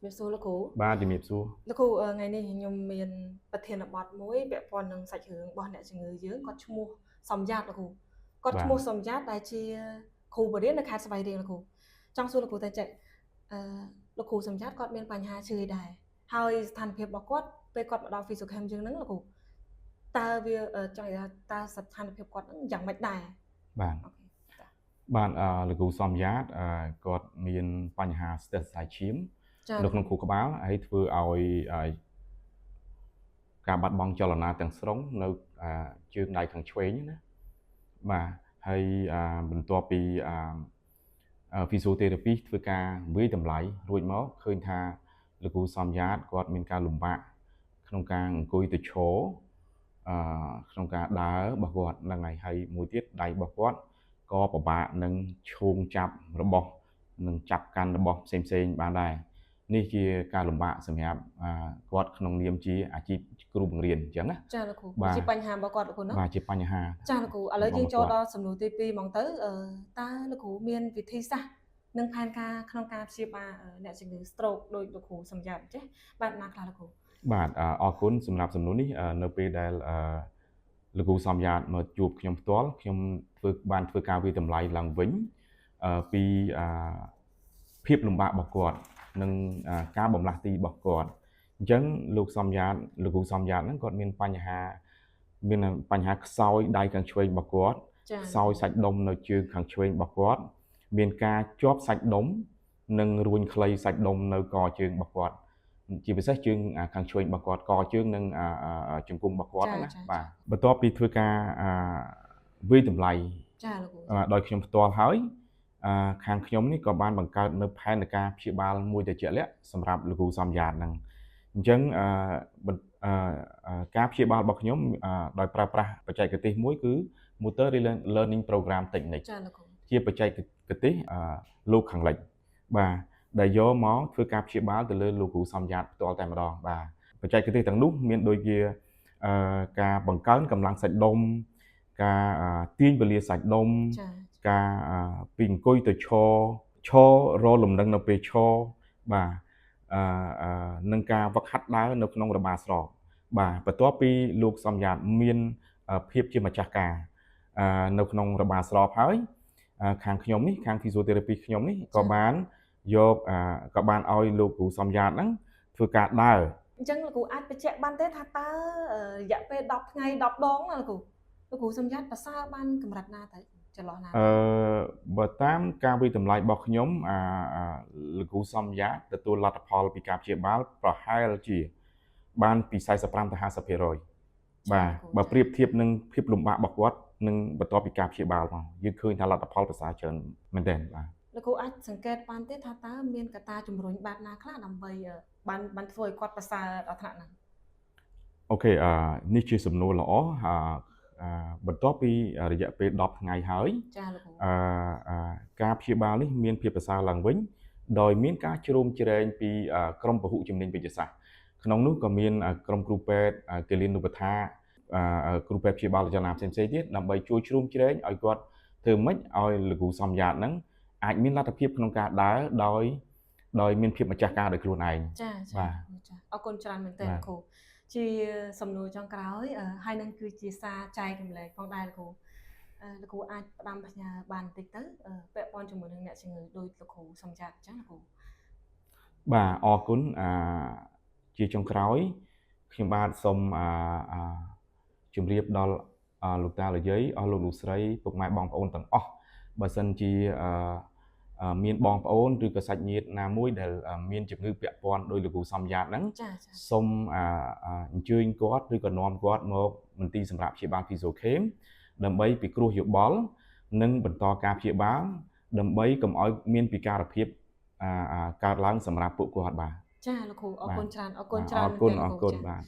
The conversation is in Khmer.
ជំរាបសួរលោកគ្រូបាទជំរាបសួរលោកគ្រូថ្ងៃនេះខ្ញុំមានប្រធានបទមួយពាក់ព័ន្ធនឹងសាច់រឿងរបស់អ្នកជំងឺយើងគាត់ឈ្មោះសំយ៉ាតលោកគ្រូគាត់ឈ្មោះសំយ៉ាតដែលជាគ្រូបរិញ្ញាបត្រនៅខេត្តស្វាយរៀងលោកគ្រូចង់សួរលោកគ្រូតែចេះអឺលោកគ្រូសំយ៉ាតគាត់មានបញ្ហាឈឺដែរហើយស្ថានភាពរបស់គាត់ពេលគាត់មកដល់ Physiochem យើងហ្នឹងលោកគ្រូតើវាចង់និយាយថាតើស្ថានភាពគាត់ហ្នឹងយ៉ាងម៉េចដែរបាទបាទលោកគ្រូសំយ៉ាតគាត់មានបញ្ហាស្ទះសរសៃឈាមនៅក្នុងខួរក្បាលហើយធ្វើឲ្យការបាត់បង់ចលនាទាំងស្រុងនៅជើងដៃខាងឆ្វេងណាបាទហើយបន្ទាប់ពីphysiotherapy ធ្វើការវាយតម្លៃរួចមកឃើញថាលោកគ្រូសំយ៉ាតគាត់មានការលំបាកក្នុងការអង្គុយទៅឈរក្នុងការដើររបស់គាត់ហ្នឹងហើយមួយទៀតដៃរបស់គាត់ក៏ពិបាកនឹងឈោងចាប់របស់នឹងចាប់កាន់របស់ផ្សេងៗបានដែរនេះជាការលំបាកសម្រាប់គាត់ក្នុងនាមជាអាជីពគ្រូបង្រៀនអញ្ចឹងណាចាលោកគ្រូជាបញ្ហារបស់គាត់លោកគ្រូណាបាទជាបញ្ហាចាលោកគ្រូឥឡូវយើងចូលដល់សំណួរទី2ហ្មងទៅតើលោកគ្រូមានវិធីសាស្ត្រនិងផែនការក្នុងការព្យាបាលអ្នកជំងឺ stroke ដោយលោកគ្រូសម្រាប់ចេះបាទណាខ្លះលោកគ្រូបាទអរគុណសម្រាប់សំណួរនេះនៅពេលដែលលោកគ្រូសំយ៉ាតមកជួបខ្ញុំផ្ទាល់ខ្ញុំបានធ្វើការវិតម្លៃឡើងវិញពីភាពលំបាករបស់គាត់និងការបំលាស់ទីរបស់គាត់អញ្ចឹងលោកគ្រូសំយ៉ាតហ្នឹងគាត់មានបញ្ហាខ្សោយដៃខាងឆ្វេងរបស់គាត់ខ្សោយសាច់ដុំនៅជើងខាងឆ្វេងរបស់គាត់មានការជាប់សាច់ដុំនិងរួញខ្លីសាច់ដុំនៅកជើងរបស់គាត់ជាពិសេសជើងខាងឆ្វេងរបស់គាត់កជើងនិងជង្គង់របស់គាត់ណាបាទបន្ទាប់ពីធ្វើការវិយតម្លៃចាលោកគ្រូដោយខ្ញុំផ្ទាល់ហើយខាងខ្ញុំនេះក៏បានបង្កើតនៅផែនការព្យាបាលមួយទៅជាក់លាក់សម្រាប់លោកគ្រូសំយ៉ាតហ្នឹងអញ្ចឹងការព្យាបាលរបស់ខ្ញុំដោយប្រើប្រាស់បច្ចេកទេសមួយគឺ Motor Learning Program Technique ចាលោកគ្រូជាបច្ចេកទេសលោកខាងលិចបាទដែលយកមកធ្វើការព្យាបាលទៅលើលោកគ្រូសំយ៉ាតផ្ទាល់តែម្ដងបាទបច្ចេកទេសទាំងនោះមានដូចជាការបង្កើនកម្លាំងសាច់ដុំការទាញពលាសាច់ដុំការពីអង្គុយទៅឈររលំនឹងនៅពេលឈរបាទនឹងការវឹកហាត់ដើរនៅក្នុងរបារស្រោបាទបន្ទាប់ពីលោកសំយ៉ាតមានភាពជាម្ចាស់ការនៅក្នុងរបារស្រោហើយខាងខ្ញុំនេះខាង physiotherapy ខ្ញុំនេះក៏បានឲ្យលោកគ្រូសំយ៉ាតហ្នឹងធ្វើការដើរអញ្ចឹងលោកគ្រូអាចបញ្ជាក់បានទេថាតើរយៈពេល10ថ្ងៃ10ដងណាលោកគ្រូសំយ៉ាតប្រសើរបានកម្រិតណាទៅចន្លោះណាបើតាមការវិតម្លៃរបស់ខ្ញុំលោកគ្រូសំយ៉ាតទទួលលទ្ធផលពីការព្យាបាលប្រហែលជាបានពី45ទៅ50%បាទបើប្រៀបធៀបនឹងភាពលំបាករបស់គាត់នឹងបន្ទាប់ពីការព្យាបាលមកយើងឃើញថាលទ្ធផលប្រសើរច្រើនមែនទែនបាទលោកគ្រូអាចសង្កេតបានទេថាតើមានកត្តាជំរុញបែបណាខ្លះដើម្បីបានធ្វើឲ្យគាត់ប្រសើរដល់ថ្នាក់ហ្នឹងអូខេនេះជាសំណួរល្អបន្ទាប់ពីរយៈពេល10ថ្ងៃហើយចាលោកគ្រូការព្យាបាលនេះមានភាពប្រសើរឡើងវិញដោយមានការជ្រោមជ្រែងពីក្រុមពហុជំនាញវិទ្យាសាស្ត្រក្នុងនោះក៏មានក្រុមគ្រូពេទ្យគិលានុបដ្ឋាគ្រូពេទ្យព្យាបាលរចនាផ្សេងៗទៀតដើម្បីជួយជ្រោមជ្រែងឲ្យគាត់ធ្វើម៉េចឲ្យលោកគ្រូសំយ៉ាតហ្នឹងអាចមានលទ្ធភាពក្នុងការដើរដោយមានភាពម្ចាស់ការដោយខ្លួនឯងចាអរគុណច្រើនមែនទែនគ្រូជាសំណួរចុងក្រោយហើយនឹងគឺជាសារចែករំលែកផងដែរលោកគ្រូអាចផ្ដាំបញ្ញាបានបន្តិចទៅពាក់ព័ន្ធជាមួយនឹងអ្នកជំងឺដោយលោកគ្រូសំយ៉ាតអញ្ចឹងលោកគ្រូបាទអរគុណជាចុងក្រោយខ្ញុំបាទសូមជម្រាបដល់លោកតាលោកយាយអស់លោកស្រីពុកម៉ែបងប្អូនទាំងអស់បើសិនជាមានបងប្អូនឬក៏សាច់ញាតិណាមួយដែលមានជំងឺពាក់ព័ន្ធដោយលោកគ្រូសំយ៉ាតហ្នឹងសូមអញ្ជើញគាត់ឬក៏នាំគាត់មកមន្ទីរសម្រាប់ព្យាបាល Physiochem ដើម្បីពិគ្រោះយោបល់និងបន្តការព្យាបាលដើម្បីកុំឲ្យមានពិការភាពកើតឡើងសម្រាប់ពួកគាត់បាទចាលោកគ្រូអរគុណច្រើនអរគុណច្រើនអរគុណបាទ